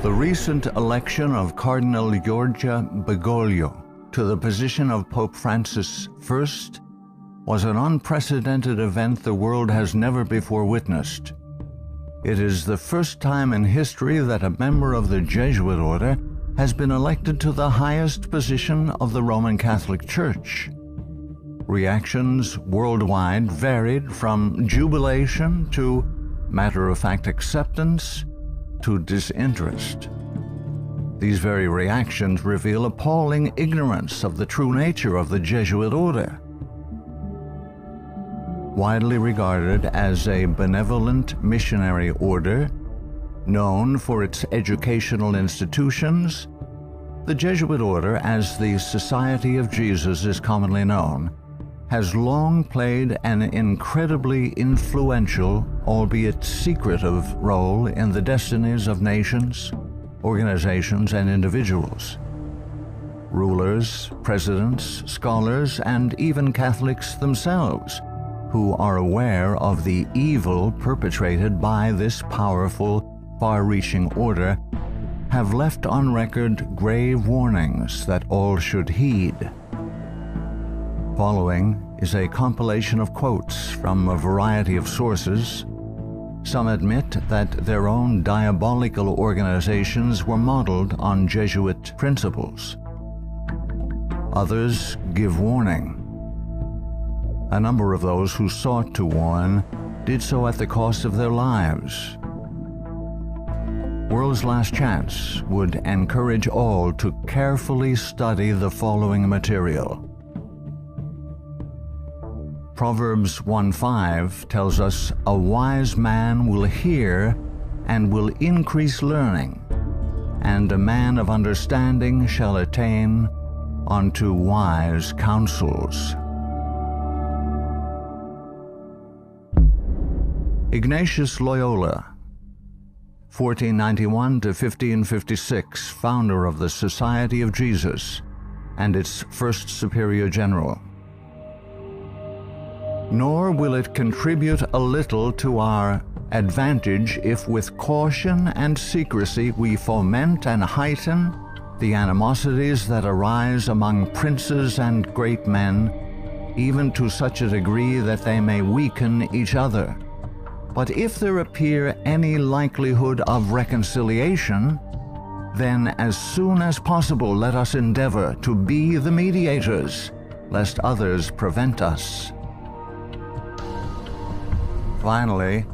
The recent election of Cardinal Giorgia Bergoglio to the position of Pope Francis I was an unprecedented event the world has never before witnessed. It is the first time in history that a member of the Jesuit order has been elected to the highest position of the Roman Catholic Church. Reactions worldwide varied from jubilation to matter-of-fact acceptance to disinterest. These very reactions reveal appalling ignorance of the true nature of the Jesuit order. Widely regarded as a benevolent missionary order, known for its educational institutions, the Jesuit order, as the Society of Jesus is commonly known, has long played an incredibly influential, albeit secretive, role in the destinies of nations, organizations, and individuals. Rulers, presidents, scholars, and even Catholics themselves, who are aware of the evil perpetrated by this powerful, far-reaching order, have left on record grave warnings that all should heed. Following is a compilation of quotes from a variety of sources. Some admit that their own diabolical organizations were modeled on Jesuit principles. Others give warning. A number of those who sought to warn did so at the cost of their lives. World's Last Chance would encourage all to carefully study the following material. Proverbs 1:5 tells us, "A wise man will hear and will increase learning, and a man of understanding shall attain unto wise counsels." Ignatius Loyola, 1491 to 1556, founder of the Society of Jesus and its first superior general. Nor will it contribute a little to our advantage if with caution and secrecy we foment and heighten the animosities that arise among princes and great men, even to such a degree that they may weaken each other. But if there appear any likelihood of reconciliation, then as soon as possible let us endeavor to be the mediators, lest others prevent us. Finally,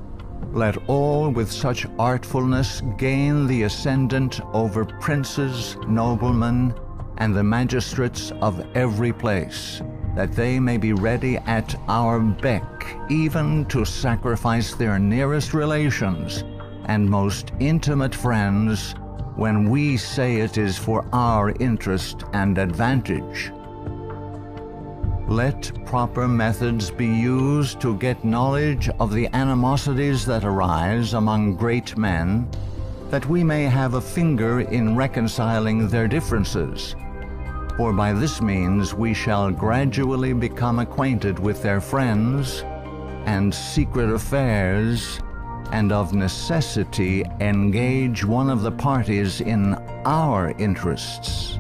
let all with such artfulness gain the ascendant over princes, noblemen, and the magistrates of every place, that they may be ready at our beck, even to sacrifice their nearest relations and most intimate friends, when we say it is for our interest and advantage. Let proper methods be used to get knowledge of the animosities that arise among great men, that we may have a finger in reconciling their differences. For by this means we shall gradually become acquainted with their friends and secret affairs, and of necessity engage one of the parties in our interests.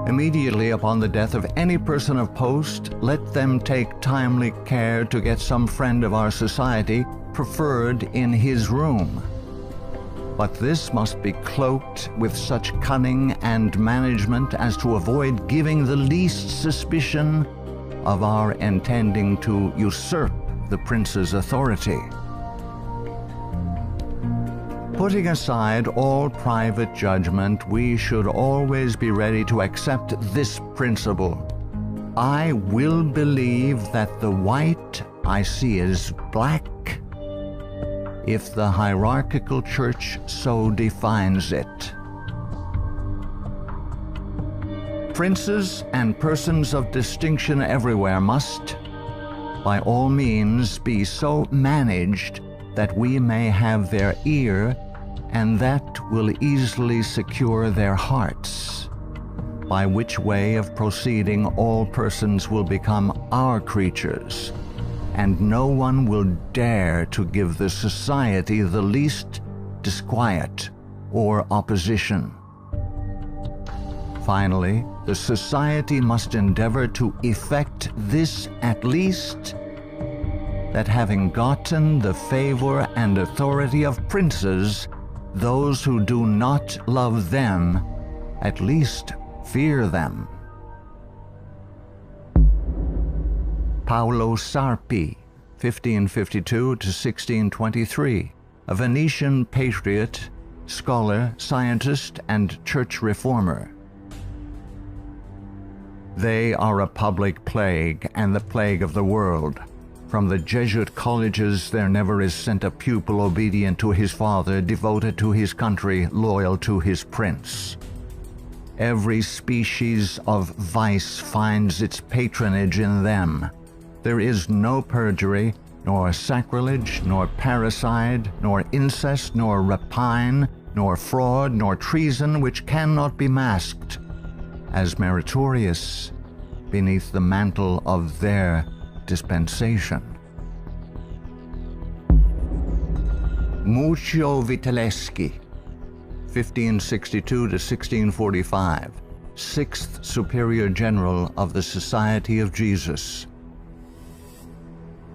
Immediately upon the death of any person of post, let them take timely care to get some friend of our society preferred in his room. But this must be cloaked with such cunning and management as to avoid giving the least suspicion of our intending to usurp the prince's authority. Putting aside all private judgment, we should always be ready to accept this principle. I will believe that the white I see is black, if the hierarchical church so defines it. Princes and persons of distinction everywhere must, by all means, be so managed that we may have their ear, and that will easily secure their hearts. by which way of proceeding all persons will become our creatures, and no one will dare to give the society the least disquiet or opposition. Finally, the society must endeavor to effect this at least, that having gotten the favor and authority of princes, those who do not love them at least fear them. Paolo Sarpi, 1552 to 1623, a Venetian patriot, scholar, scientist, and church reformer. They are a public plague and the plague of the world. From the Jesuit colleges there never is sent a pupil obedient to his father, devoted to his country, loyal to his prince. Every species of vice finds its patronage in them. There is no perjury, nor sacrilege, nor parricide, nor incest, nor rapine, nor fraud, nor treason, which cannot be masked as meritorious beneath the mantle of their dispensation. Muccio Vitelleschi, 1562 to 1645, 6th Superior General of the Society of Jesus.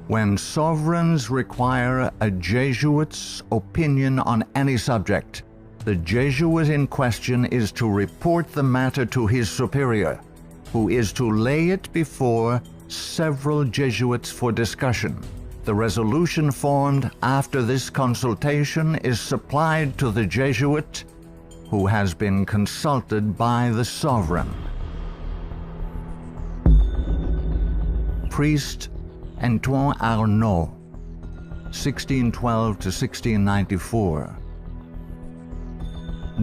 When sovereigns require a Jesuit's opinion on any subject, the Jesuit in question is to report the matter to his superior, who is to lay it before several Jesuits for discussion. The resolution formed after this consultation is supplied to the Jesuit, who has been consulted by the sovereign. Priest Antoine Arnaud, 1612 to 1694.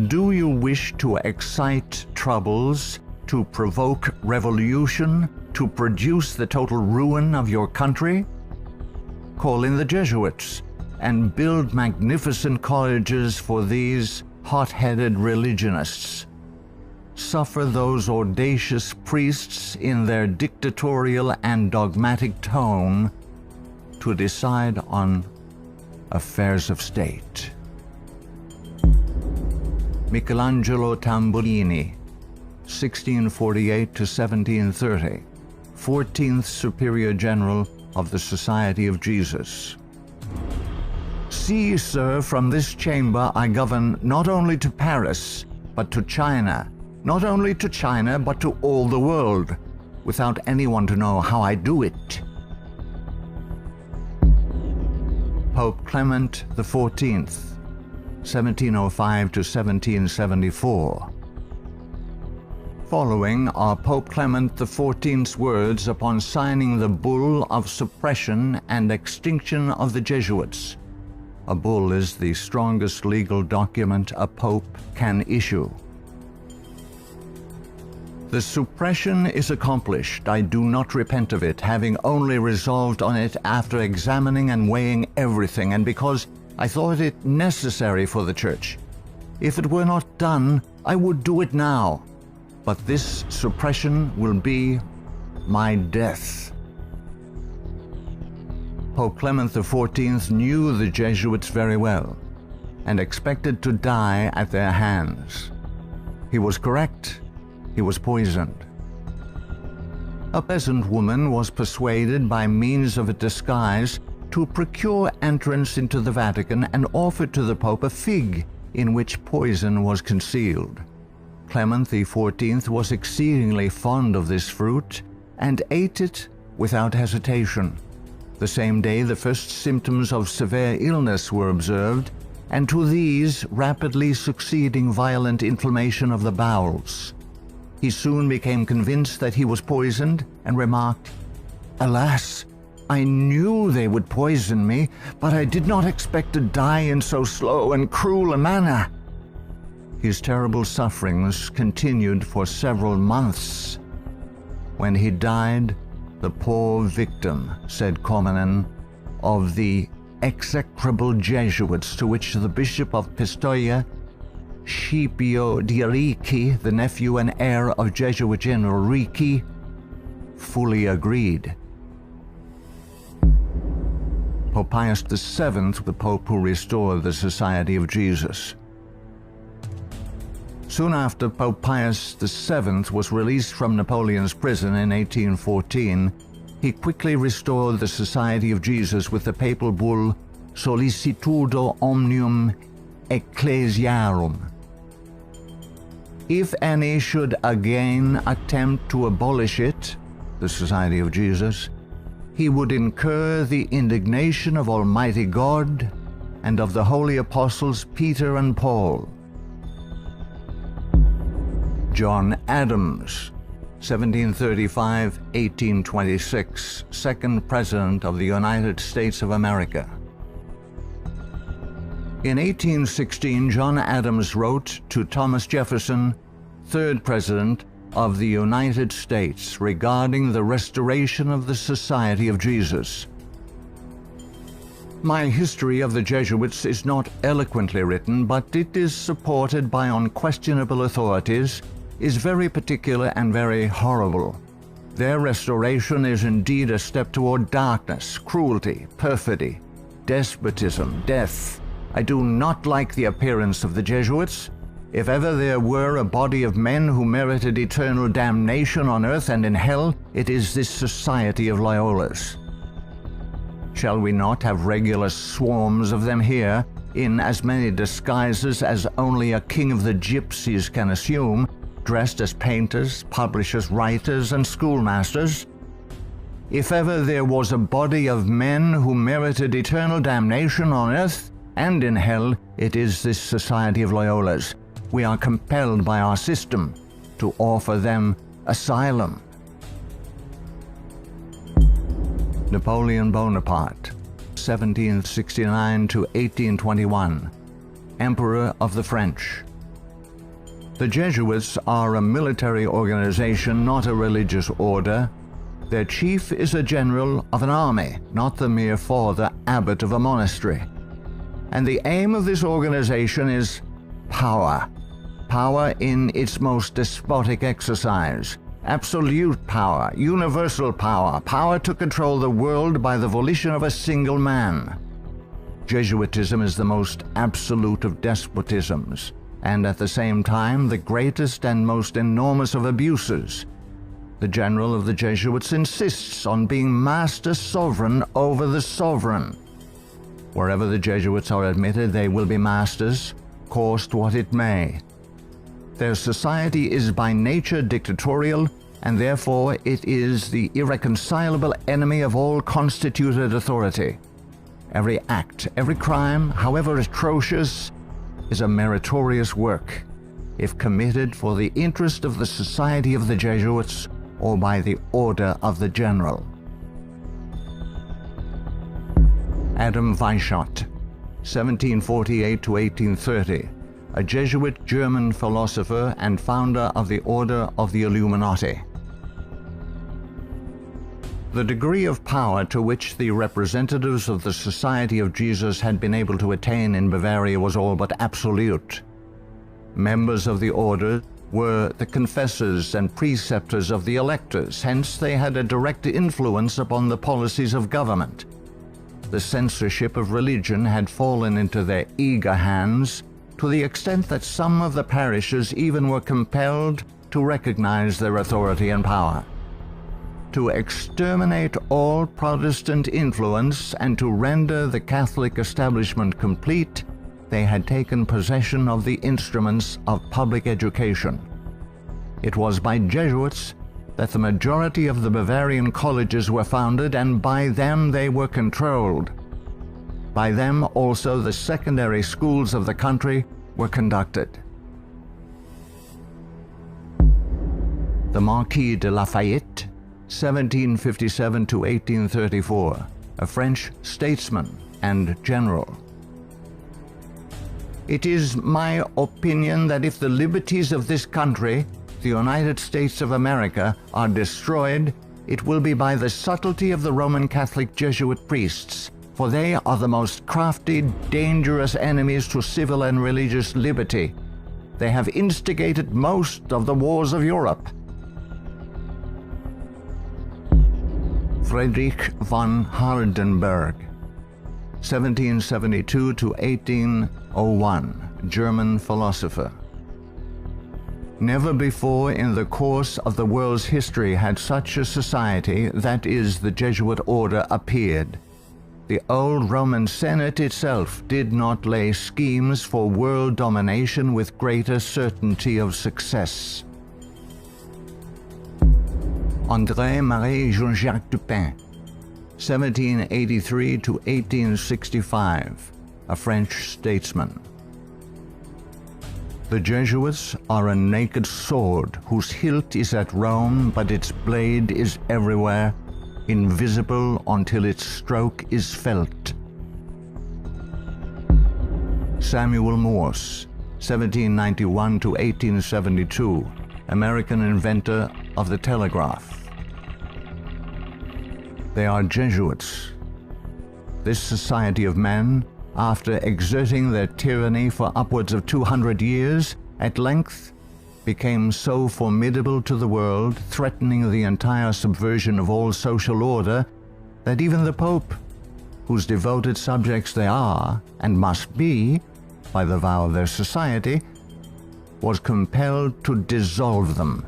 Do you wish to excite troubles, to provoke revolution, to produce the total ruin of your country? Call in the Jesuits and build magnificent colleges for these hot-headed religionists. Suffer those audacious priests in their dictatorial and dogmatic tone to decide on affairs of state. Michelangelo Tamburini, 1648 to 1730, 14th Superior General of the Society of Jesus. See, sir, from this chamber I govern not only to Paris, but to China, not only to China, but to all the world, without anyone to know how I do it. Pope Clement XIV, 1705 to 1774. Following are Pope Clement XIV's words upon signing the bull of suppression and extinction of the Jesuits. A bull is the strongest legal document a pope can issue. The suppression is accomplished. I do not repent of it, having only resolved on it after examining and weighing everything, and because I thought it necessary for the Church. If it were not done, I would do it now. But this suppression will be my death. Pope Clement XIV knew the Jesuits very well and expected to die at their hands. He was correct. He was poisoned. A peasant woman was persuaded by means of a disguise to procure entrance into the Vatican and offered to the Pope a fig in which poison was concealed. Clement XIV was exceedingly fond of this fruit and ate it without hesitation. The same day the first symptoms of severe illness were observed, and to these rapidly succeeding violent inflammation of the bowels. He soon became convinced that he was poisoned and remarked, "Alas, I knew they would poison me, but I did not expect to die in so slow and cruel a manner." His terrible sufferings continued for several months. When he died, the poor victim, said Comenin, of the execrable Jesuits to which the Bishop of Pistoia Scipio di Ricci, the nephew and heir of Jesuit General Ricci, fully agreed. Pope Pius VII, the Pope who restored the Society of Jesus. Soon after Pope Pius VII was released from Napoleon's prison in 1814, he quickly restored the Society of Jesus with the papal bull Sollicitudo Omnium Ecclesiarum. If any should again attempt to abolish it, the Society of Jesus, he would incur the indignation of Almighty God and of the holy apostles Peter and Paul. John Adams, 1735–1826, second President of the United States of America. In 1816, John Adams wrote to Thomas Jefferson, third President of the United States, regarding the restoration of the Society of Jesus. My history of the Jesuits is not eloquently written, but it is supported by unquestionable authorities, is very particular and very horrible. Their restoration is indeed a step toward darkness, cruelty, perfidy, despotism, death. I do not like the appearance of the Jesuits. If ever there were a body of men who merited eternal damnation on earth and in hell, it is this Society of Loyolas. Shall we not have regular swarms of them here, in as many disguises as only a king of the gypsies can assume, dressed as painters, publishers, writers, and schoolmasters? If ever there was a body of men who merited eternal damnation on earth and in hell, it is this Society of Loyolas. We are compelled by our system to offer them asylum. Napoleon Bonaparte, 1769–1821, Emperor of the French. The Jesuits are a military organization, not a religious order. Their chief is a general of an army, not the mere father abbot of a monastery. And the aim of this organization is power. Power in its most despotic exercise. Absolute power, universal power, power to control the world by the volition of a single man. Jesuitism is the most absolute of despotisms, and at the same time the greatest and most enormous of abuses. The general of the Jesuits insists on being master sovereign over the sovereign. Wherever the Jesuits are admitted, they will be masters, cost what it may. Their society is by nature dictatorial, and therefore it is the irreconcilable enemy of all constituted authority. Every act, every crime, however atrocious, is a meritorious work, if committed for the interest of the Society of the Jesuits or by the order of the general. Adam Weishaupt, 1748–1830, a Jesuit German philosopher and founder of the Order of the Illuminati. The degree of power to which the representatives of the Society of Jesus had been able to attain in Bavaria was all but absolute. Members of the order were the confessors and preceptors of the electors, hence they had a direct influence upon the policies of government. The censorship of religion had fallen into their eager hands, to the extent that some of the parishes even were compelled to recognize their authority and power. To exterminate all Protestant influence and to render the Catholic establishment complete, they had taken possession of the instruments of public education. It was by Jesuits that the majority of the Bavarian colleges were founded, and by them they were controlled. By them also the secondary schools of the country were conducted. The Marquis de Lafayette, 1757–1834, a French statesman and general. It is my opinion that if the liberties of this country, the United States of America, are destroyed, it will be by the subtlety of the Roman Catholic Jesuit priests, for they are the most crafty, dangerous enemies to civil and religious liberty. They have instigated most of the wars of Europe. Friedrich von Hardenberg, 1772 to 1801, German philosopher. Never before in the course of the world's history had such a society, that is, the Jesuit order, appeared. The old Roman Senate itself did not lay schemes for world domination with greater certainty of success. André-Marie Jean-Jacques Dupin, 1783 to 1865, a French statesman. The Jesuits are a naked sword whose hilt is at Rome, but its blade is everywhere, invisible until its stroke is felt. Samuel Morse, 1791 to 1872, American inventor of the telegraph. They are Jesuits. This society of men, after exerting their tyranny for upwards of 200 years, at length became so formidable to the world, threatening the entire subversion of all social order, that even the Pope, whose devoted subjects they are and must be by the vow of their society, was compelled to dissolve them.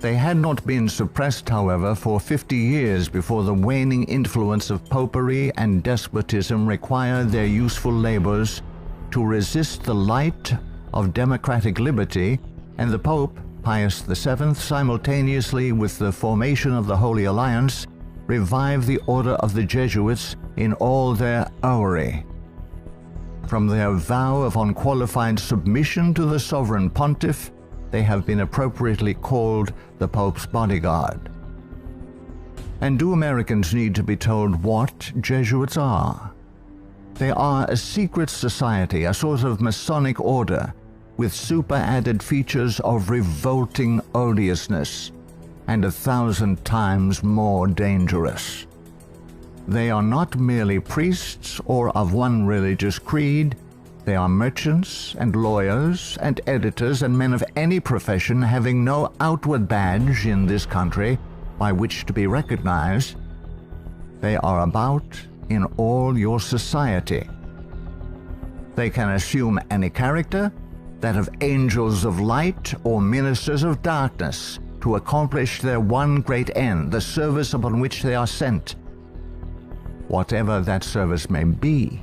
They had not been suppressed, however, for 50 years before the waning influence of popery and despotism required their useful labors to resist the light of democratic liberty, and the Pope, Pius VII, simultaneously with the formation of the Holy Alliance, revived the order of the Jesuits in all their aureory. From their vow of unqualified submission to the sovereign pontiff, they have been appropriately called the Pope's bodyguard. And do Americans need to be told what Jesuits are? They are a secret society, a sort of Masonic order, with super-added features of revolting odiousness, and 1,000 times more dangerous. They are not merely priests or of one religious creed. They are merchants and lawyers and editors and men of any profession having no outward badge in this country by which to be recognized. They are about in all your society. They can assume any character, that of angels of light or ministers of darkness, to accomplish their one great end, the service upon which they are sent, whatever that service may be.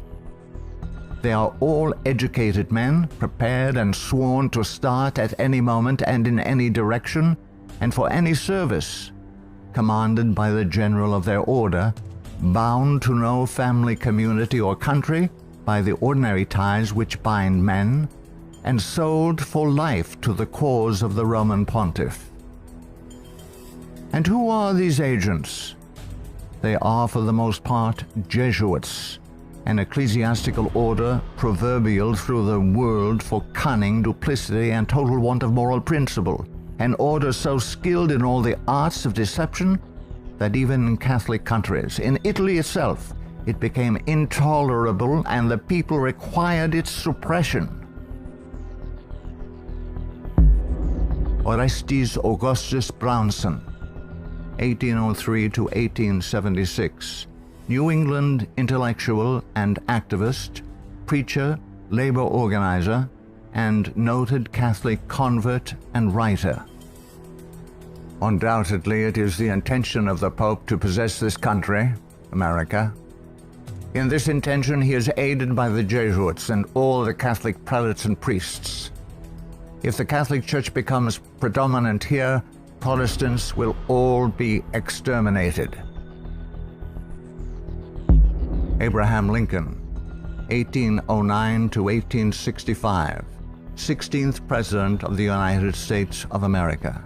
They are all educated men, prepared and sworn to start at any moment and in any direction, and for any service, commanded by the general of their order, bound to no family, community, or country by the ordinary ties which bind men, and sold for life to the cause of the Roman pontiff. And who are these agents? They are for the most part Jesuits, an ecclesiastical order proverbial through the world for cunning, duplicity, and total want of moral principle, an order so skilled in all the arts of deception that even in Catholic countries, in Italy itself, it became intolerable and the people required its suppression. Orestes Augustus Brownson, 1803 to 1876, New England intellectual and activist, preacher, labor organizer, and noted Catholic convert and writer. Undoubtedly, it is the intention of the Pope to possess this country, America. In this intention, he is aided by the Jesuits and all the Catholic prelates and priests. If the Catholic Church becomes predominant here, Protestants will all be exterminated. Abraham Lincoln, 1809 to 1865, 16th President of the United States of America.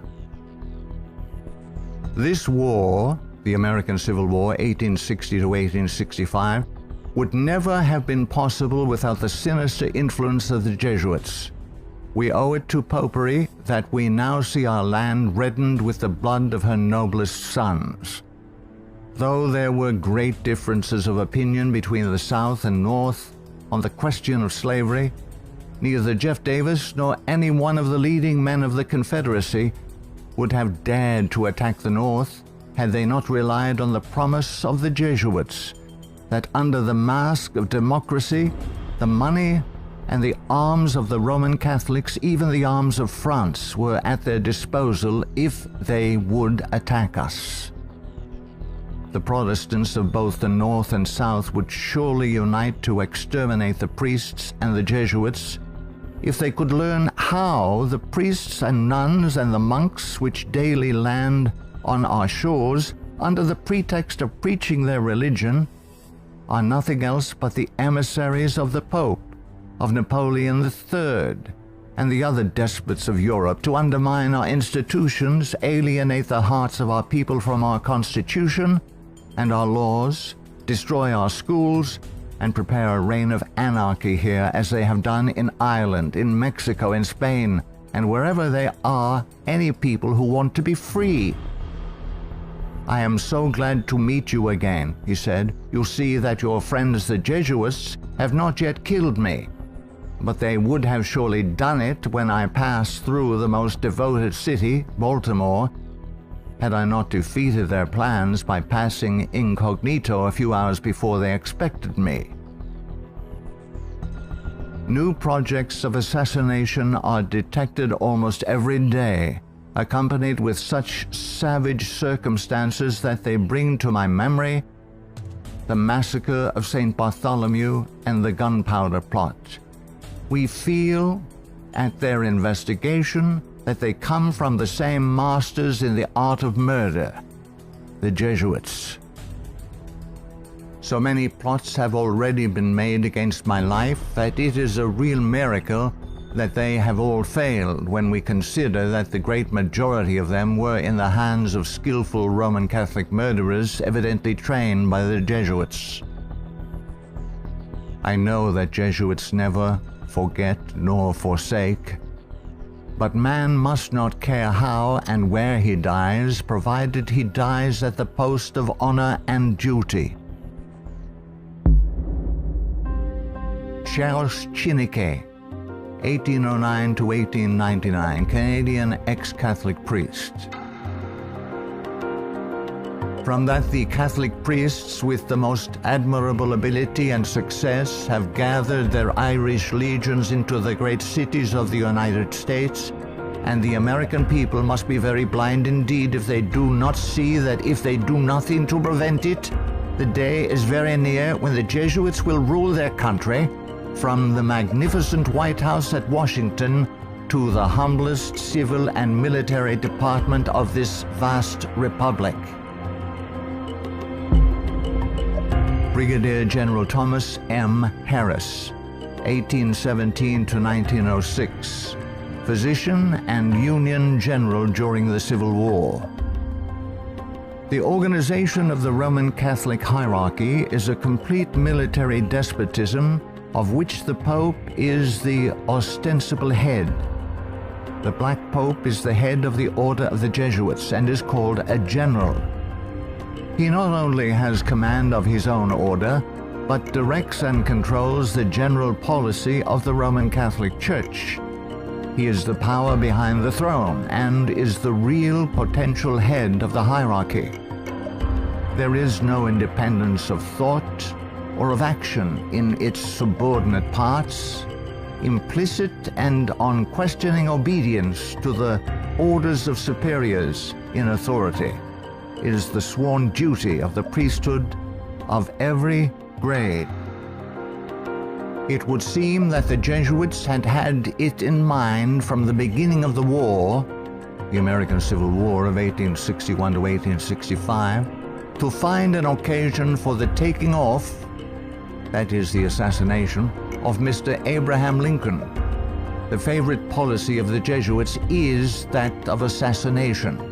This war, the American Civil War, 1860 to 1865, would never have been possible without the sinister influence of the Jesuits. We owe it to popery that we now see our land reddened with the blood of her noblest sons. Though there were great differences of opinion between the South and North on the question of slavery, Neither Jeff Davis nor any one of the leading men of the Confederacy would have dared to attack the North had they not relied on the promise of the Jesuits that under the mask of democracy, the money and the arms of the Roman Catholics, even the arms of France, were at their disposal if they would attack us. The Protestants of both the North and South would surely unite to exterminate the priests and the Jesuits if they could learn how the priests and nuns and the monks which daily land on our shores under the pretext of preaching their religion are nothing else but the emissaries of the Pope, of Napoleon III, and the other despots of Europe to undermine our institutions, alienate the hearts of our people from our Constitution and our laws, destroy our schools, and prepare a reign of anarchy here as they have done in Ireland, in Mexico, in Spain, and wherever there are any people who want to be free. "I am so glad to meet you again," he said. "You'll see that your friends the Jesuits have not yet killed me, but they would have surely done it when I passed through the most devoted city, Baltimore, had I not defeated their plans by passing incognito a few hours before they expected me." New projects of assassination are detected almost every day, accompanied with such savage circumstances that they bring to my memory the massacre of St. Bartholomew and the gunpowder plot. We feel, at their investigation, that they come from the same masters in the art of murder, the Jesuits. So many plots have already been made against my life that it is a real miracle that they have all failed when we consider that the great majority of them were in the hands of skillful Roman Catholic murderers evidently trained by the Jesuits. I know that Jesuits never forget nor forsake, but man must not care how and where he dies, provided he dies at the post of honor and duty. Charles Chineke, 1809 to 1899, Canadian ex-Catholic priest. From that the Catholic priests with the most admirable ability and success have gathered their Irish legions into the great cities of the United States, and the American people must be very blind indeed if they do not see that if they do nothing to prevent it, the day is very near when the Jesuits will rule their country, from the magnificent White House at Washington to the humblest civil and military department of this vast republic. Brigadier General Thomas M. Harris, 1817 to 1906, physician and Union General during the Civil War. The organization of the Roman Catholic hierarchy is a complete military despotism of which the Pope is the ostensible head. The Black Pope is the head of the Order of the Jesuits and is called a general. He not only has command of his own order, but directs and controls the general policy of the Roman Catholic Church. He is the power behind the throne and is the real potential head of the hierarchy. There is no independence of thought or of action in its subordinate parts, implicit and unquestioning obedience to the orders of superiors in authority is the sworn duty of the priesthood of every grade. It would seem that the Jesuits had had it in mind from the beginning of the war, the American Civil War of 1861 to 1865, to find an occasion for the taking off, that is the assassination, of Mr. Abraham Lincoln. The favorite policy of the Jesuits is that of assassination.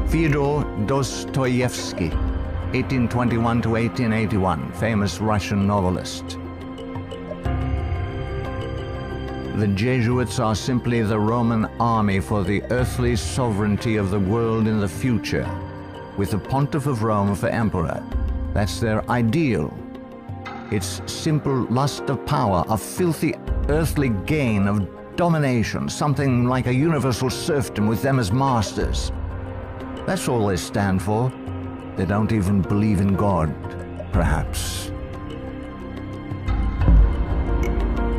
Fyodor Dostoevsky, 1821 to 1881, famous Russian novelist. The Jesuits are simply the Roman army for the earthly sovereignty of the world in the future, with the Pontiff of Rome for emperor. That's their ideal. its simple lust of power, a filthy earthly gain of domination, something like a universal serfdom with them as masters. That's all they stand for. They don't even believe in God, perhaps.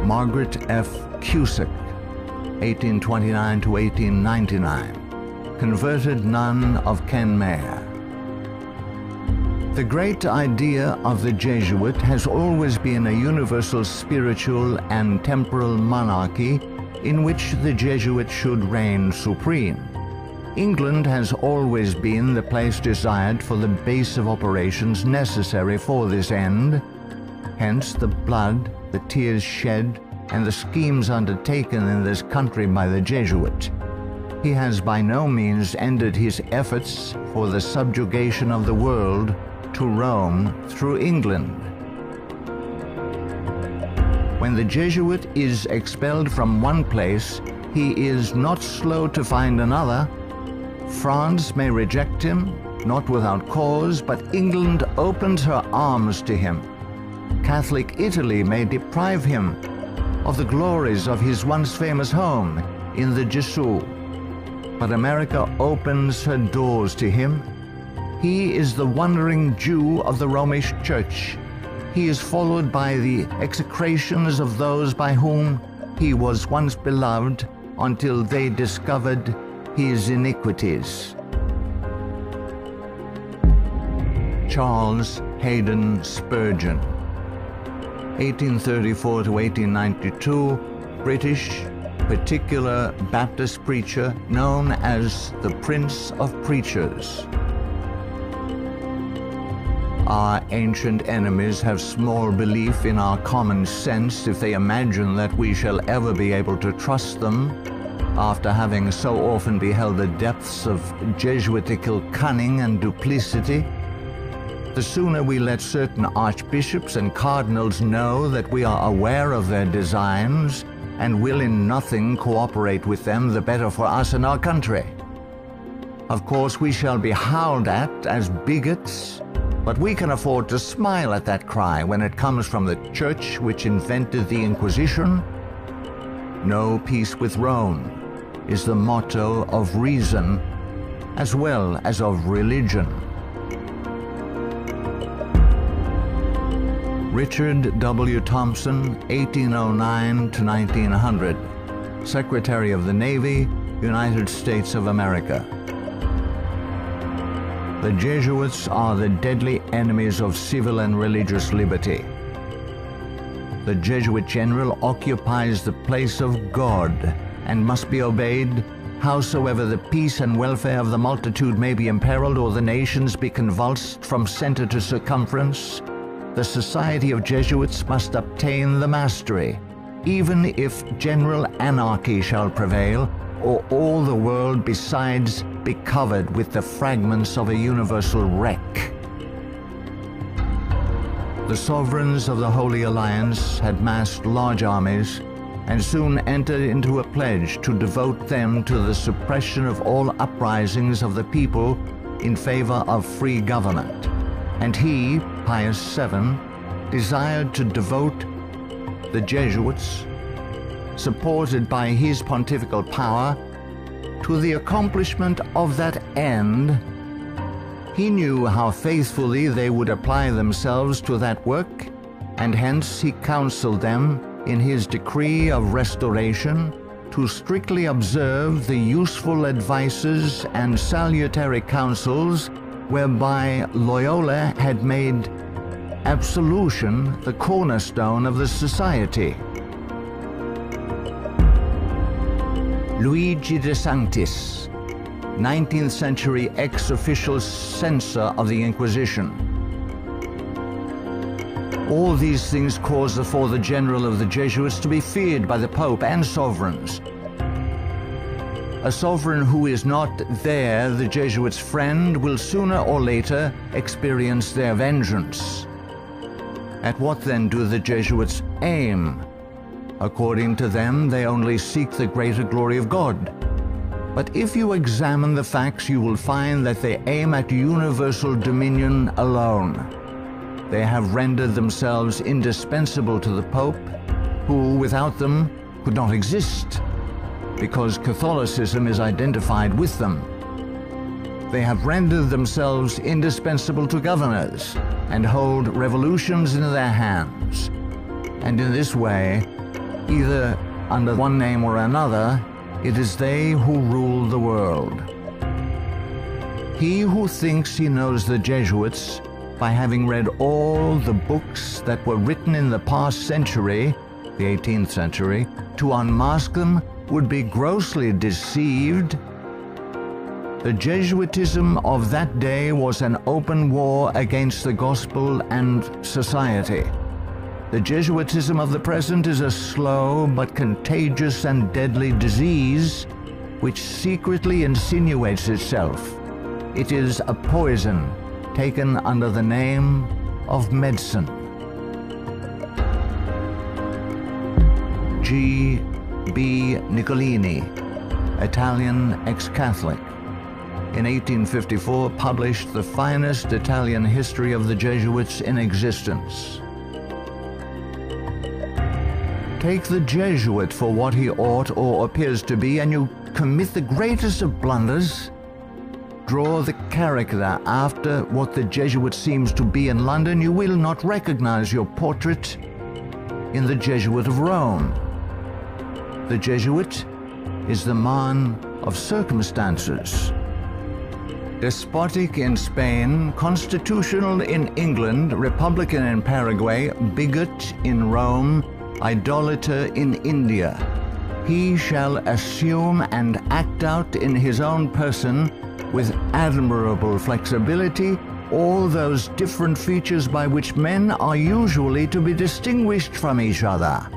Margaret F. Cusick, 1829 to 1899, converted nun of Kenmare. The great idea of the Jesuit has always been a universal spiritual and temporal monarchy in which the Jesuit should reign supreme. England has always been the place desired for the base of operations necessary for this end. Hence the blood, the tears shed, and the schemes undertaken in this country by the Jesuit. He has by no means ended his efforts for the subjugation of the world to Rome through England. When the Jesuit is expelled from one place, he is not slow to find another. France may reject him, not without cause, but England opens her arms to him. Catholic Italy may deprive him of the glories of his once famous home in the Jesuit, but America opens her doors to him. He is the wandering Jew of the Romish Church. He is followed by the execrations of those by whom he was once beloved until they discovered his iniquities. Charles Haddon Spurgeon, 1834 to 1892, British particular Baptist preacher known as the Prince of Preachers. Our ancient enemies have small belief in our common sense if they imagine that we shall ever be able to trust them, after having so often beheld the depths of Jesuitical cunning and duplicity. The sooner we let certain archbishops and cardinals know that we are aware of their designs and will in nothing cooperate with them, the better for us and our country. Of course, we shall be howled at as bigots, but we can afford to smile at that cry when it comes from the church which invented the Inquisition. No peace with Rome is the motto of reason as well as of religion. Richard W. Thompson, 1809 to 1900, Secretary of the Navy, United States of America. The Jesuits are the deadly enemies of civil and religious liberty. The Jesuit general occupies the place of God and must be obeyed, howsoever the peace and welfare of the multitude may be imperiled or the nations be convulsed from center to circumference. The Society of Jesuits must obtain the mastery, even if general anarchy shall prevail, or all the world besides be covered with the fragments of a universal wreck. The sovereigns of the Holy Alliance had massed large armies and soon entered into a pledge to devote them to the suppression of all uprisings of the people in favor of free government. And he, Pius VII, desired to devote the Jesuits, supported by his pontifical power, to the accomplishment of that end. He knew how faithfully they would apply themselves to that work, and hence he counseled them in his decree of restoration to strictly observe the useful advices and salutary counsels whereby Loyola had made absolution the cornerstone of the society. Luigi de Sanctis, 19th century ex-official censor of the Inquisition. All these things caused the Father General of the Jesuits to be feared by the Pope and sovereigns. A sovereign who is not there, the Jesuits' friend, will sooner or later experience their vengeance. At what then do the Jesuits aim? According to them, they only seek the greater glory of God. But if you examine the facts, you will find that they aim at universal dominion alone. They have rendered themselves indispensable to the Pope, who without them could not exist, because Catholicism is identified with them. They have rendered themselves indispensable to governors and hold revolutions in their hands. And in this way, either under one name or another, it is they who rule the world. He who thinks he knows the Jesuits by having read all the books that were written in the past century, the 18th century, to unmask them would be grossly deceived. The Jesuitism of that day was an open war against the gospel and society. The Jesuitism of the present is a slow but contagious and deadly disease which secretly insinuates itself. It is a poison taken under the name of medicine. G. B. Nicolini, Italian ex-Catholic, in 1854 published the finest Italian history of the Jesuits in existence. Take the Jesuit for what he ought or appears to be, and you commit the greatest of blunders. Draw the character after what the Jesuit seems to be in London, you will not recognize your portrait in the Jesuit of Rome. The Jesuit is the man of circumstances. Despotic in Spain, constitutional in England, republican in Paraguay, bigot in Rome, idolater in India. He shall assume and act out in his own person, with admirable flexibility, all those different features by which men are usually to be distinguished from each other.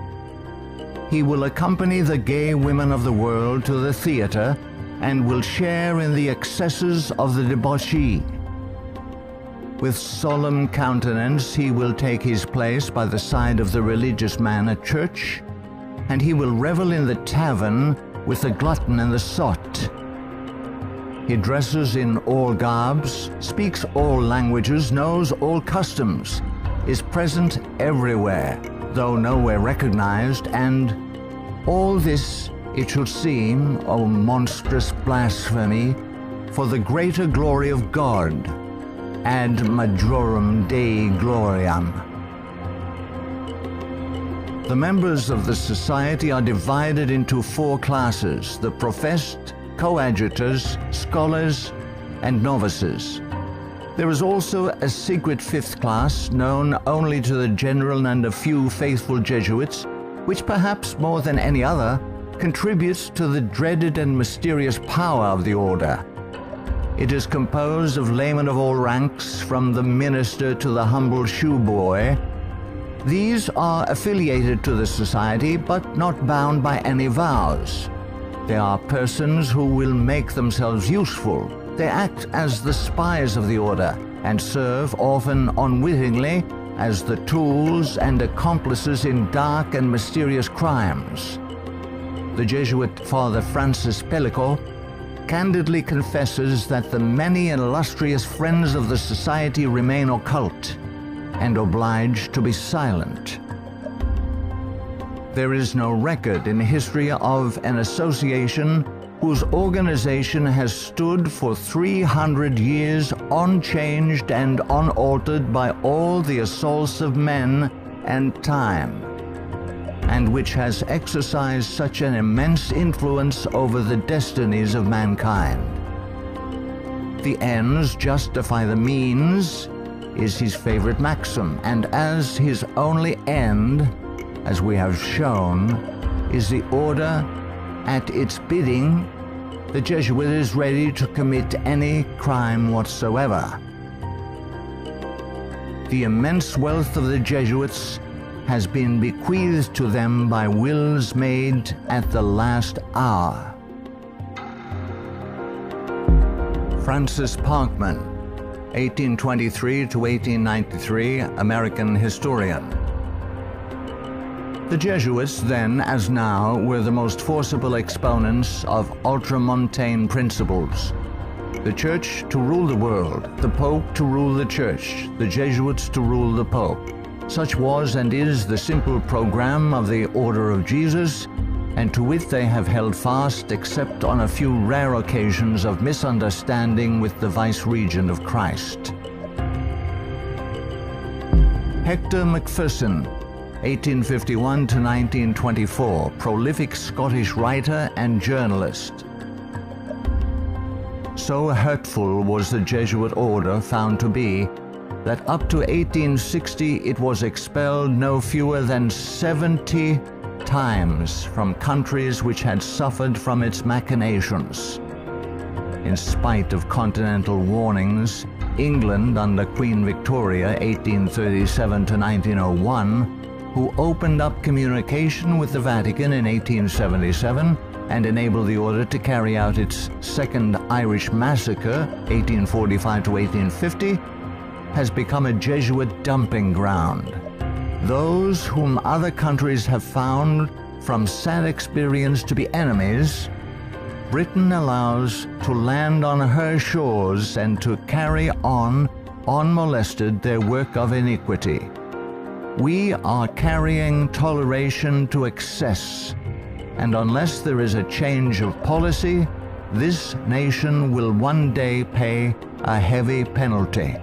He will accompany the gay women of the world to the theater and will share in the excesses of the debauchee. With solemn countenance he will take his place by the side of the religious man at church, and he will revel in the tavern with the glutton and the sot. He dresses in all garbs, speaks all languages, knows all customs, is present everywhere, though nowhere recognized, and all this, it should seem, O monstrous blasphemy, for the greater glory of God, ad majorem Dei gloriam. The members of the society are divided into 4 classes: the professed, coadjutors, scholars, and novices. There is also a secret 5th class, known only to the general and a few faithful Jesuits, which perhaps more than any other contributes to the dreaded and mysterious power of the order. It is composed of laymen of all ranks, from the minister to the humble shoeboy. These are affiliated to the society, but not bound by any vows. They are persons who will make themselves useful. They act as the spies of the order, and serve, often unwittingly, as the tools and accomplices in dark and mysterious crimes. The Jesuit Father Francis Pellico candidly confesses that the many illustrious friends of the society remain occult and obliged to be silent. There is no record in history of an association whose organization has stood for 300 years unchanged and unaltered by all the assaults of men and time, and which has exercised such an immense influence over the destinies of mankind. The ends justify the means is his favorite maxim, and as his only end, as we have shown, is the order, at its bidding, the Jesuit is ready to commit any crime whatsoever. The immense wealth of the Jesuits has been bequeathed to them by wills made at the last hour. Francis Parkman, 1823 to 1893, American historian. The Jesuits, then as now, were the most forcible exponents of ultramontane principles. The Church to rule the world, the Pope to rule the Church, the Jesuits to rule the Pope. Such was and is the simple program of the Order of Jesus, and to it they have held fast except on a few rare occasions of misunderstanding with the vice-regent of Christ. Hector Macpherson, 1851 to 1924, prolific Scottish writer and journalist. So hurtful was the Jesuit order found to be that up to 1860 it was expelled no fewer than 70 times from countries which had suffered from its machinations. In spite of continental warnings, England under Queen Victoria 1837 to 1901, who opened up communication with the Vatican in 1877 and enabled the order to carry out its Second Irish Massacre 1845 to 1850, has become a Jesuit dumping ground. Those whom other countries have found from sad experience to be enemies, Britain allows to land on her shores and to carry on, unmolested, their work of iniquity. We are carrying toleration to excess, and unless there is a change of policy, this nation will one day pay a heavy penalty.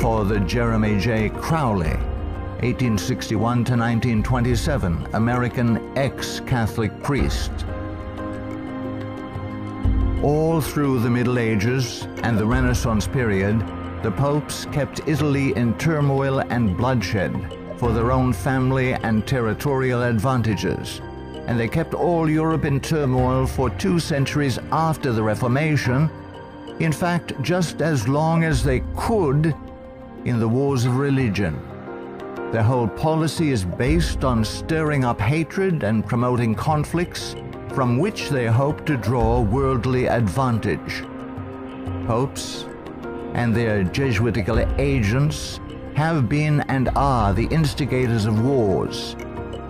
For the Jeremy J. Crowley, 1861 to 1927, American ex-Catholic priest. All through the Middle Ages and the Renaissance period, the popes kept Italy in turmoil and bloodshed for their own family and territorial advantages, and they kept all Europe in turmoil for 2 centuries after the Reformation, in fact, just as long as they could in the wars of religion. Their whole policy is based on stirring up hatred and promoting conflicts from which they hope to draw worldly advantage. Popes and their Jesuitical agents have been and are the instigators of wars,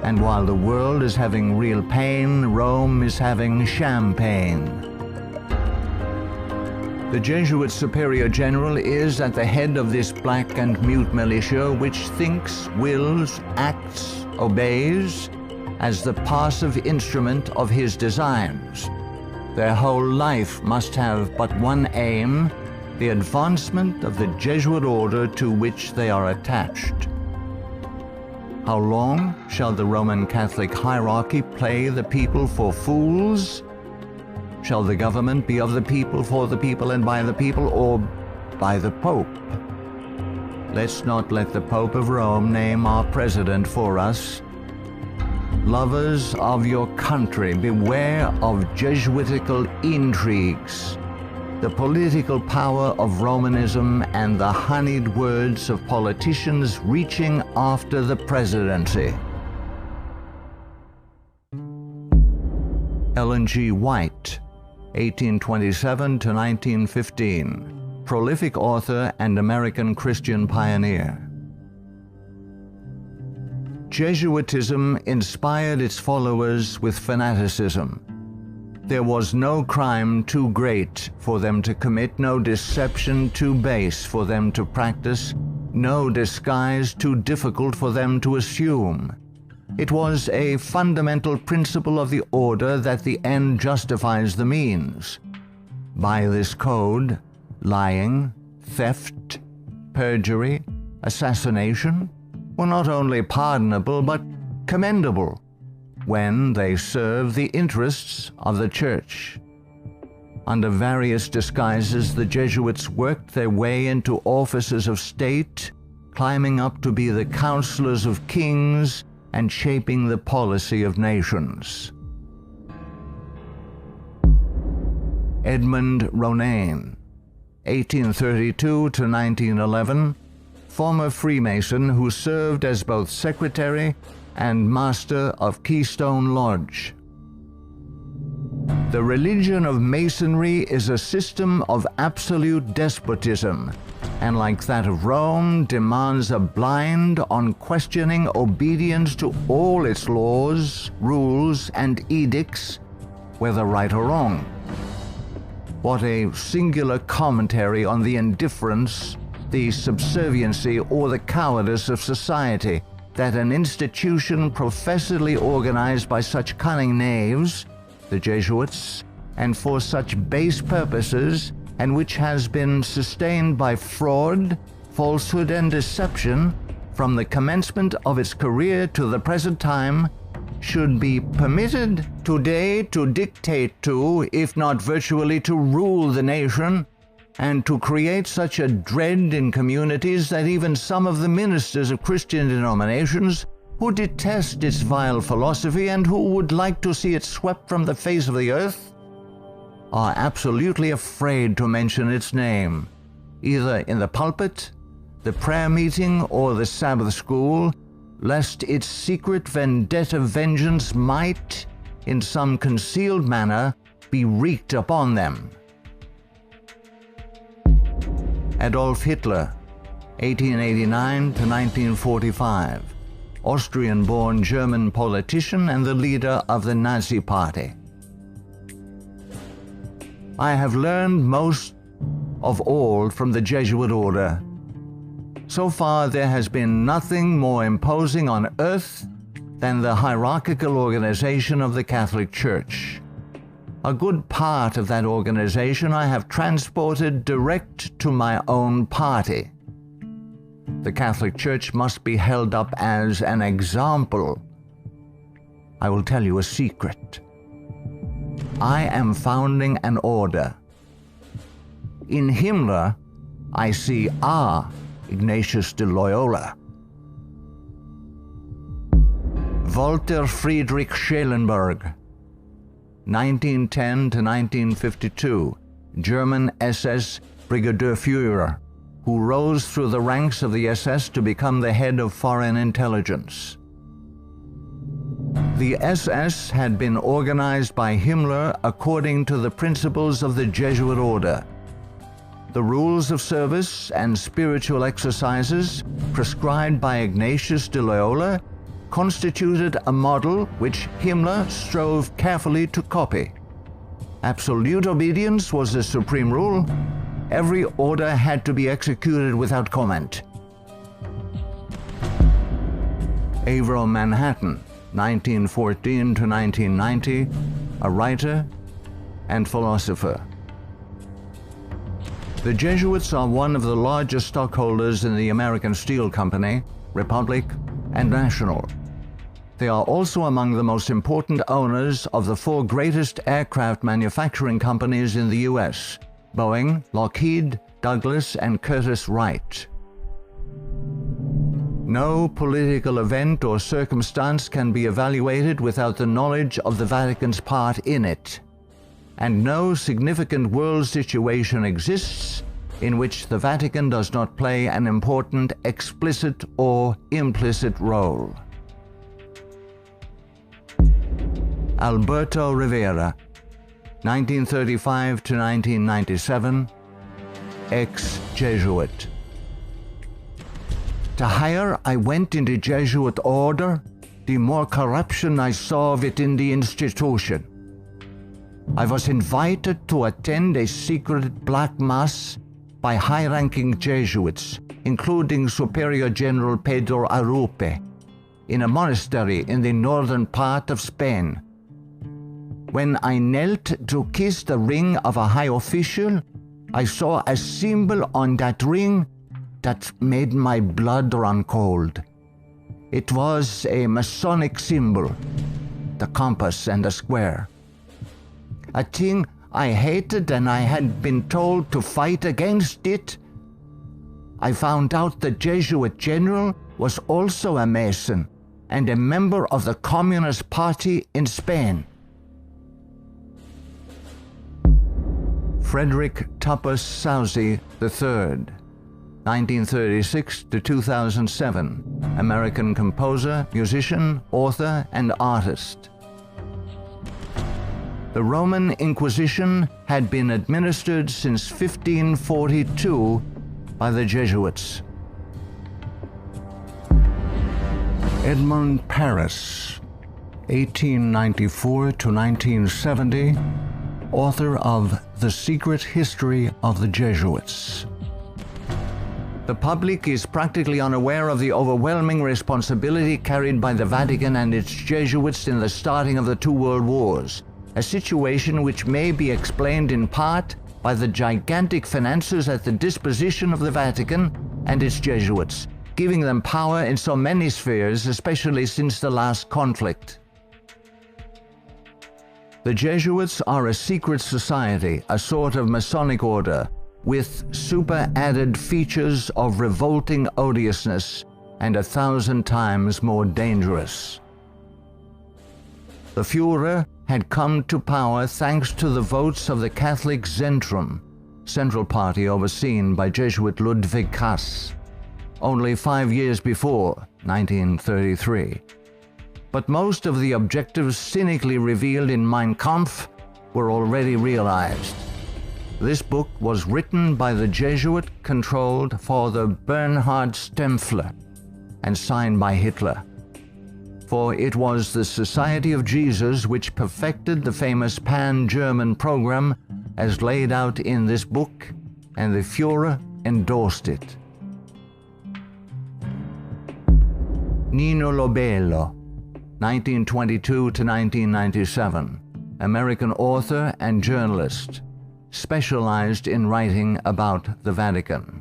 and while the world is having real pain, Rome is having champagne. The Jesuit Superior General is at the head of this black and mute militia which thinks, wills, acts, obeys as the passive instrument of his designs. Their whole life must have but one aim, the advancement of the Jesuit order to which they are attached. How long shall the Roman Catholic hierarchy play the people for fools? Shall the government be of the people, for the people, and by the people, or by the Pope? Let's not let the Pope of Rome name our president for us. Lovers of your country, beware of Jesuitical intrigues, the political power of Romanism, and the honeyed words of politicians reaching after the presidency. Ellen G. White, 1827 to 1915, prolific author and American Christian pioneer. Jesuitism inspired its followers with fanaticism. There was no crime too great for them to commit, no deception too base for them to practice, no disguise too difficult for them to assume. It was a fundamental principle of the order that the end justifies the means. By this code, lying, theft, perjury, assassination were not only pardonable but commendable when they serve the interests of the Church. Under various disguises, the Jesuits worked their way into offices of state, climbing up to be the counselors of kings and shaping the policy of nations. Edmund Ronan, 1832 to 1911, former Freemason who served as both secretary and master of Keystone Lodge. The religion of Masonry is a system of absolute despotism, and like that of Rome, demands a blind, unquestioning obedience to all its laws, rules, and edicts, whether right or wrong. What a singular commentary on the indifference, the subserviency, or the cowardice of society, that an institution professedly organized by such cunning knaves, the Jesuits, and for such base purposes, and which has been sustained by fraud, falsehood, and deception from the commencement of its career to the present time, should be permitted today to dictate to, if not virtually to rule the nation, and to create such a dread in communities that even some of the ministers of Christian denominations, who detest its vile philosophy and who would like to see it swept from the face of the earth, are absolutely afraid to mention its name, either in the pulpit, the prayer meeting, or the Sabbath school, lest its secret vendetta vengeance might, in some concealed manner, be wreaked upon them. Adolf Hitler, 1889 to 1945, Austrian-born German politician and the leader of the Nazi Party. I have learned most of all from the Jesuit order. So far, there has been nothing more imposing on earth than the hierarchical organization of the Catholic Church. A good part of that organization I have transported direct to my own party. The Catholic Church must be held up as an example. I will tell you a secret. I am founding an order. In Himmler, I see our Ignatius de Loyola. Walter Friedrich Schellenberg, 1910 to 1952, German SS Brigadier Führer, who rose through the ranks of the SS to become the head of foreign intelligence. The SS had been organized by Himmler according to the principles of the Jesuit order. The rules of service and spiritual exercises prescribed by Ignatius de Loyola constituted a model which Himmler strove carefully to copy. Absolute obedience was the supreme rule. Every order had to be executed without comment. Avro Manhattan, 1914 to 1990, a writer and philosopher. The Jesuits are one of the largest stockholders in the American Steel Company, Republic, and National. They are also among the most important owners of the four greatest aircraft manufacturing companies in the U.S., Boeing, Lockheed, Douglas, and Curtiss-Wright. No political event or circumstance can be evaluated without the knowledge of the Vatican's part in it, and no significant world situation exists in which the Vatican does not play an important explicit or implicit role. Alberto Rivera, 1935 to 1997, ex-Jesuit. The higher I went in the Jesuit order, the more corruption I saw of it in the institution. I was invited to attend a secret black mass by high-ranking Jesuits, including Superior General Pedro Arupe, in a monastery in the northern part of Spain. When I knelt to kiss the ring of a high official, I saw a symbol on that ring that made my blood run cold. It was a Masonic symbol, the compass and the square. A thing I hated, and I had been told to fight against it. I found out the Jesuit general was also a Mason and a member of the Communist Party in Spain. Frederick Tupper Southey III, 1936 to 2007, American composer, musician, author, and artist. The Roman Inquisition had been administered since 1542 by the Jesuits. Edmund Paris, 1894 to 1970, author of The Secret History of the Jesuits. The public is practically unaware of the overwhelming responsibility carried by the Vatican and its Jesuits in the starting of the two world wars, a situation which may be explained in part by the gigantic finances at the disposition of the Vatican and its Jesuits, giving them power in so many spheres, especially since the last conflict. The Jesuits are a secret society, a sort of Masonic order, with super-added features of revolting odiousness and 1,000 times more dangerous. The Führer had come to power thanks to the votes of the Catholic Zentrum, Central Party overseen by Jesuit Ludwig Kass, only 5 years before, 1933. But most of the objectives cynically revealed in Mein Kampf were already realized. This book was written by the Jesuit-controlled Father Bernhard Stempfler and signed by Hitler. For it was the Society of Jesus which perfected the famous Pan-German program as laid out in this book, and the Führer endorsed it. Nino Lobello, 1922 to 1997, American author and journalist, specialized in writing about the Vatican.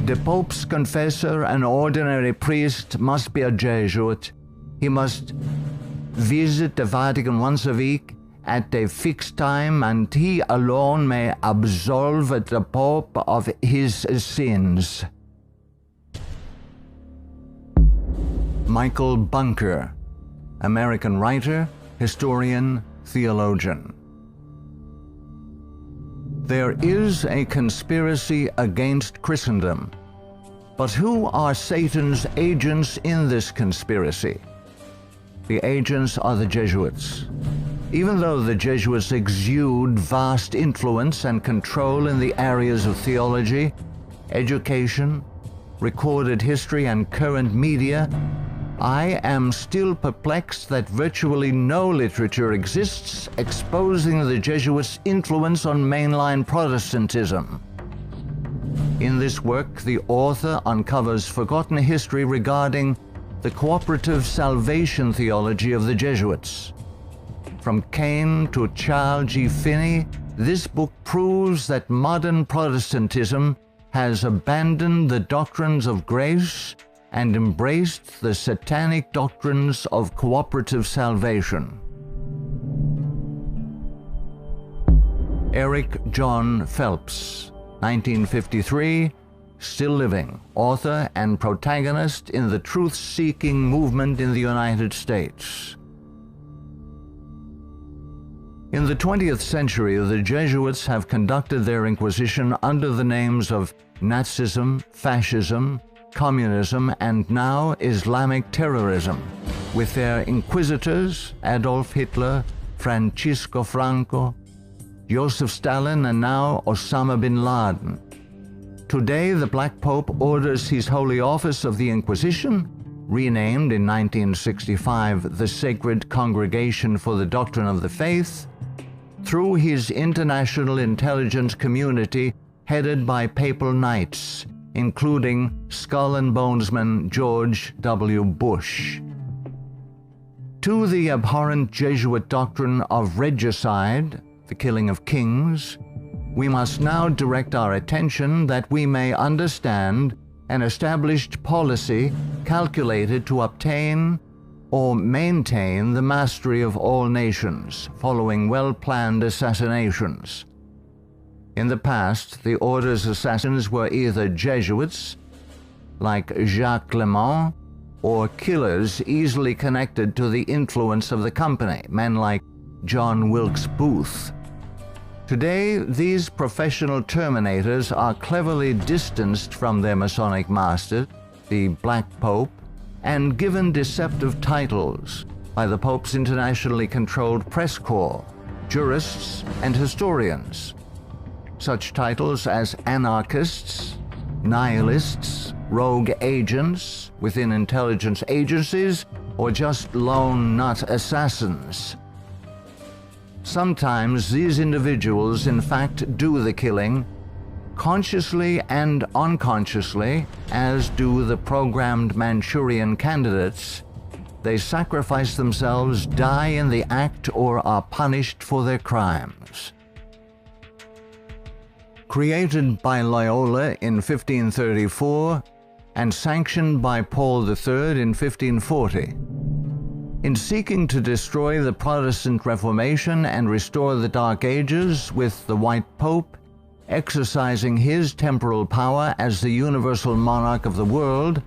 The Pope's confessor, an ordinary priest, must be a Jesuit. He must visit the Vatican once a week at a fixed time, and he alone may absolve the Pope of his sins. Michael Bunker, American writer, historian, theologian. There is a conspiracy against Christendom, but who are Satan's agents in this conspiracy? The agents are the Jesuits. Even though the Jesuits exude vast influence and control in the areas of theology, education, recorded history, and current media, I am still perplexed that virtually no literature exists exposing the Jesuits' influence on mainline Protestantism. In this work, the author uncovers forgotten history regarding the cooperative salvation theology of the Jesuits. From Cain to Charles G. Finney, this book proves that modern Protestantism has abandoned the doctrines of grace and embraced the satanic doctrines of cooperative salvation. Eric John Phelps, 1953, still living, author and protagonist in the truth-seeking movement in the United States. In the 20th century, the Jesuits have conducted their inquisition under the names of Nazism, fascism, communism, and now Islamic terrorism, with their inquisitors Adolf Hitler, Francisco Franco, Joseph Stalin, and now Osama bin Laden. Today, the Black Pope orders his Holy Office of the Inquisition, renamed in 1965 the Sacred Congregation for the Doctrine of the Faith, through his international intelligence community headed by papal knights, including Skull and Bonesman George W. Bush. To the abhorrent Jesuit doctrine of regicide, the killing of kings, we must now direct our attention that we may understand an established policy calculated to obtain or maintain the mastery of all nations following well-planned assassinations. In the past, the order's assassins were either Jesuits, like Jacques Clement, or killers easily connected to the influence of the company, men like John Wilkes Booth. Today, these professional terminators are cleverly distanced from their Masonic master, the Black Pope, and given deceptive titles by the Pope's internationally controlled press corps, jurists, and historians. Such titles as anarchists, nihilists, rogue agents within intelligence agencies, or just lone nut assassins. Sometimes these individuals in fact do the killing, consciously and unconsciously, as do the programmed Manchurian candidates. They sacrifice themselves, die in the act, or are punished for their crimes. Created by Loyola in 1534 and sanctioned by Paul III in 1540. In seeking to destroy the Protestant Reformation and restore the Dark Ages with the White Pope, exercising his temporal power as the universal monarch of the world,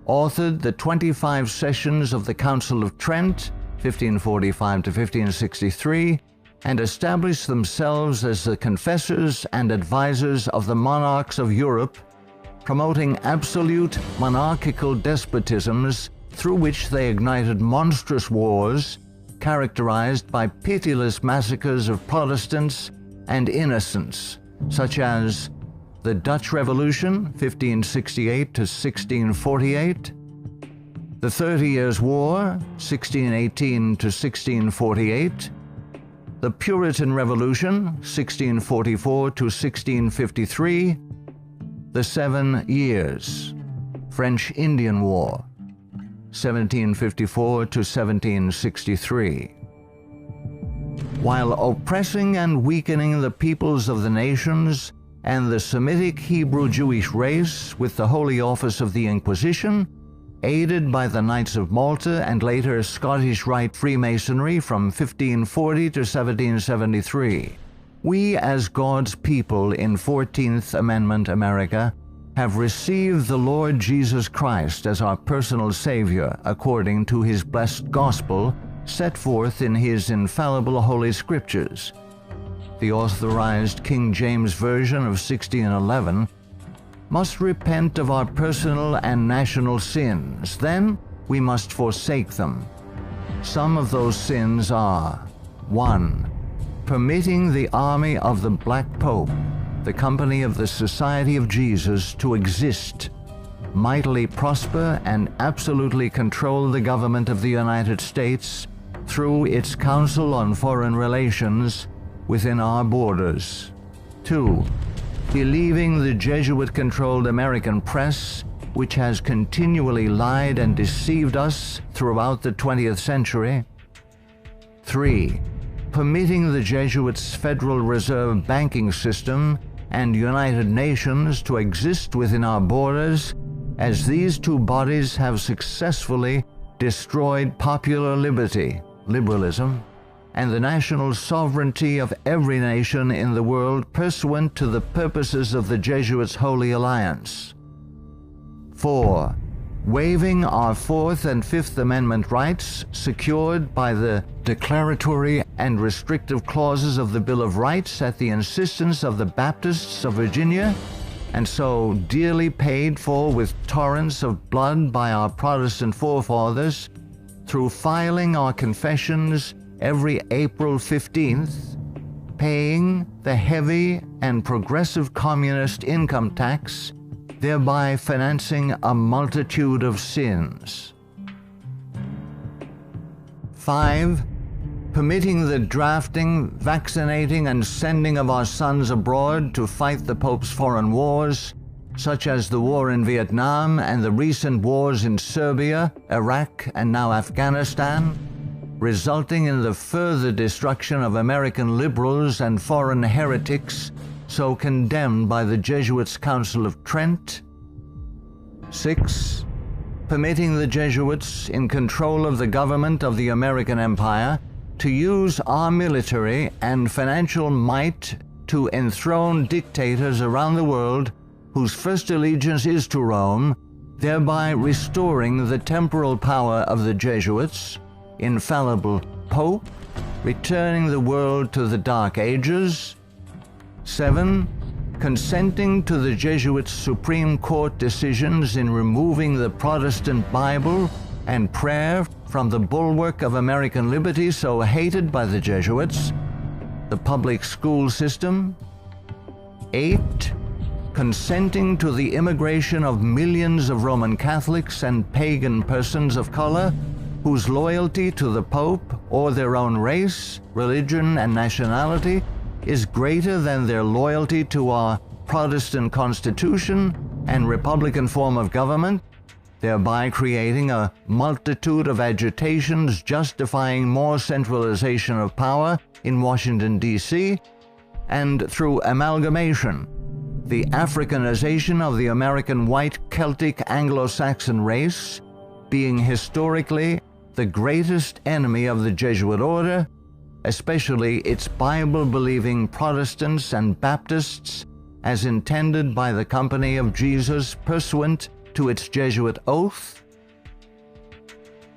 authored the 25 sessions of the Council of Trent, 1545 to 1563, and established themselves as the confessors and advisors of the monarchs of Europe, promoting absolute monarchical despotisms through which they ignited monstrous wars characterized by pitiless massacres of Protestants and innocents, such as the Dutch Revolution, 1568 to 1648, the 30 Years' War, 1618 to 1648, the Puritan Revolution, 1644 to 1653, the 7 Years, French Indian War, 1754 to 1763. While oppressing and weakening the peoples of the nations and the Semitic Hebrew Jewish race with the Holy Office of the Inquisition, aided by the Knights of Malta and later Scottish Rite Freemasonry from 1540 to 1773, we as God's people in 14th Amendment America have received the Lord Jesus Christ as our personal Savior according to His blessed gospel set forth in His infallible Holy Scriptures. The Authorized King James Version of 1611, must repent of our personal and national sins. Then we must forsake them. Some of those sins are: 1. Permitting the army of the Black Pope, the company of the Society of Jesus, to exist, mightily prosper, and absolutely control the government of the United States through its Council on Foreign Relations within our borders. 2. Believing the Jesuit-controlled American press, which has continually lied and deceived us throughout the 20th century. 3. Permitting the Jesuits' Federal Reserve banking system and United Nations to exist within our borders, as these two bodies have successfully destroyed popular liberty, liberalism, and the national sovereignty of every nation in the world pursuant to the purposes of the Jesuits' Holy Alliance. 4. Waiving our Fourth and Fifth Amendment rights secured by the declaratory and restrictive clauses of the Bill of Rights at the insistence of the Baptists of Virginia, and so dearly paid for with torrents of blood by our Protestant forefathers, through filing our confessions every April 15th, paying the heavy and progressive communist income tax, thereby financing a multitude of sins. 5. Permitting the drafting, vaccinating, and sending of our sons abroad to fight the Pope's foreign wars, such as the war in Vietnam and the recent wars in Serbia, Iraq, and now Afghanistan, resulting in the further destruction of American liberals and foreign heretics so condemned by the Jesuits' Council of Trent. 6. Permitting the Jesuits in control of the government of the American Empire to use our military and financial might to enthrone dictators around the world whose first allegiance is to Rome, thereby restoring the temporal power of the Jesuits, infallible Pope, returning the world to the Dark Ages. 7. Consenting to the Jesuits' Supreme Court decisions in removing the Protestant Bible and prayer from the bulwark of American liberty so hated by the Jesuits, the public school system. 8. consenting to the immigration of millions of Roman Catholics and pagan persons of color whose loyalty to the Pope or their own race, religion, and nationality is greater than their loyalty to our Protestant Constitution and Republican form of government, thereby creating a multitude of agitations justifying more centralization of power in Washington, D.C., and through amalgamation, the Africanization of the American white Celtic Anglo-Saxon race being historically the greatest enemy of the Jesuit order, especially its Bible-believing Protestants and Baptists, as intended by the Company of Jesus pursuant to its Jesuit oath.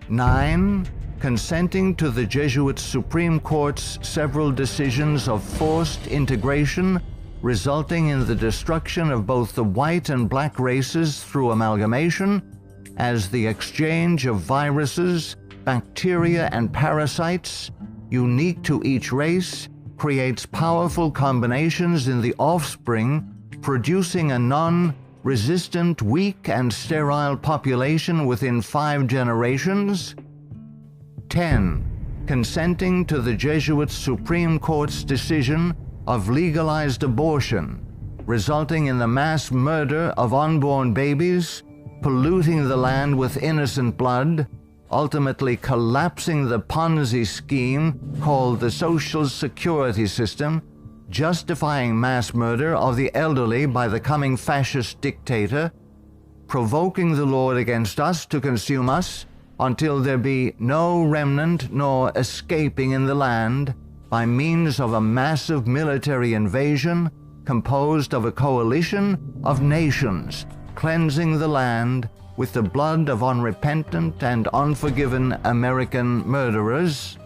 9. Consenting to the Jesuit Supreme Court's several decisions of forced integration resulting in the destruction of both the white and black races through amalgamation, as the exchange of viruses, bacteria, and parasites unique to each race creates powerful combinations in the offspring, producing a non-resistant, weak, and sterile population within 5 generations. 10. Consenting to the Jesuit Supreme Court's decision of legalized abortion, resulting in the mass murder of unborn babies, polluting the land with innocent blood, ultimately collapsing the Ponzi scheme called the Social Security system, justifying mass murder of the elderly by the coming fascist dictator, provoking the Lord against us to consume us until there be no remnant nor escaping in the land, by means of a massive military invasion composed of a coalition of nations, cleansing the land with the blood of unrepentant and unforgiven American murderers.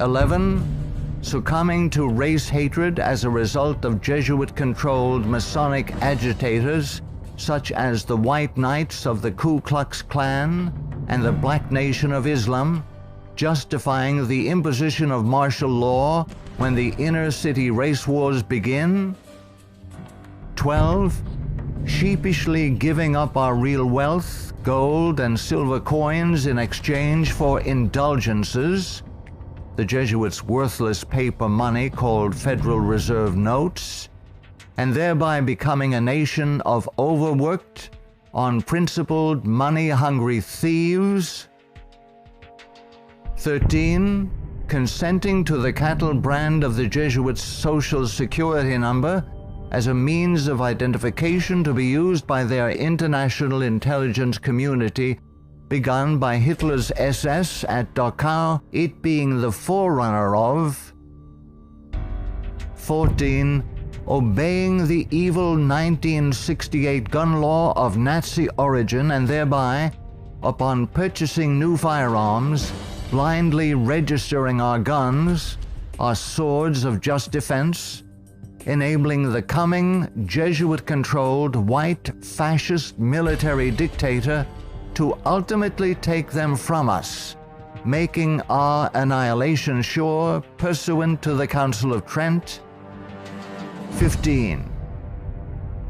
11. Succumbing to race hatred as a result of Jesuit-controlled Masonic agitators such as the White Knights of the Ku Klux Klan and the Black Nation of Islam, justifying the imposition of martial law when the inner-city race wars begin. 12. Sheepishly giving up our real wealth, gold and silver coins in exchange for indulgences, the Jesuits' worthless paper money called Federal Reserve notes, and thereby becoming a nation of overworked, unprincipled, money-hungry thieves. 13. Consenting to the cattle brand of the Jesuits' Social Security number as a means of identification to be used by their international intelligence community, begun by Hitler's SS at Dachau, it being the forerunner of. 14. Obeying the evil 1968 gun law of Nazi origin and thereby, upon purchasing new firearms, blindly registering our guns, our swords of just defense, enabling the coming Jesuit-controlled white fascist military dictator to ultimately take them from us, making our annihilation sure pursuant to the Council of Trent. 15.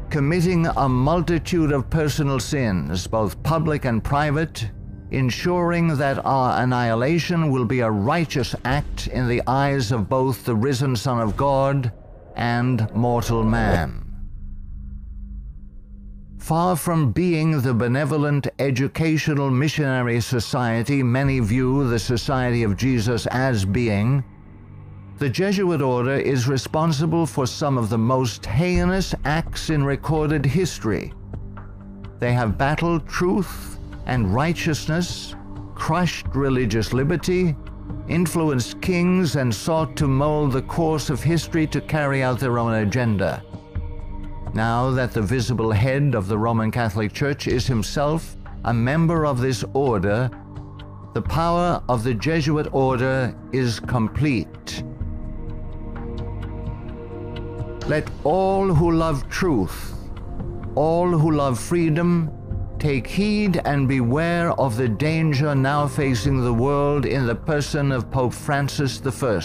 Committing a multitude of personal sins, both public and private, ensuring that our annihilation will be a righteous act in the eyes of both the risen Son of God and mortal man. Far from being the benevolent educational missionary society many view the Society of Jesus as being, the Jesuit order is responsible for some of the most heinous acts in recorded history. They have battled truth and righteousness, crushed religious liberty, influenced kings, and sought to mold the course of history to carry out their own agenda. Now that the visible head of the Roman Catholic Church is himself a member of this order, the power of the Jesuit order is complete. Let all who love truth, all who love freedom, take heed and beware of the danger now facing the world in the person of Pope Francis I.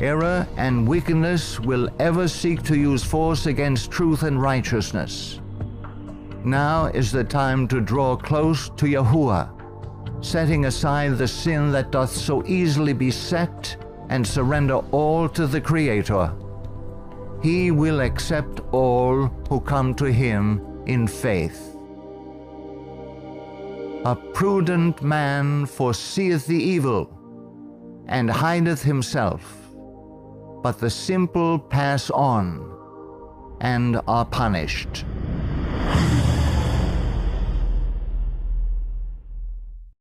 Error and wickedness will ever seek to use force against truth and righteousness. Now is the time to draw close to Yahuwah, setting aside the sin that doth so easily beset, and surrender all to the Creator. He will accept all who come to Him in faith. A prudent man foreseeth the evil, and hideth himself, but the simple pass on, and are punished.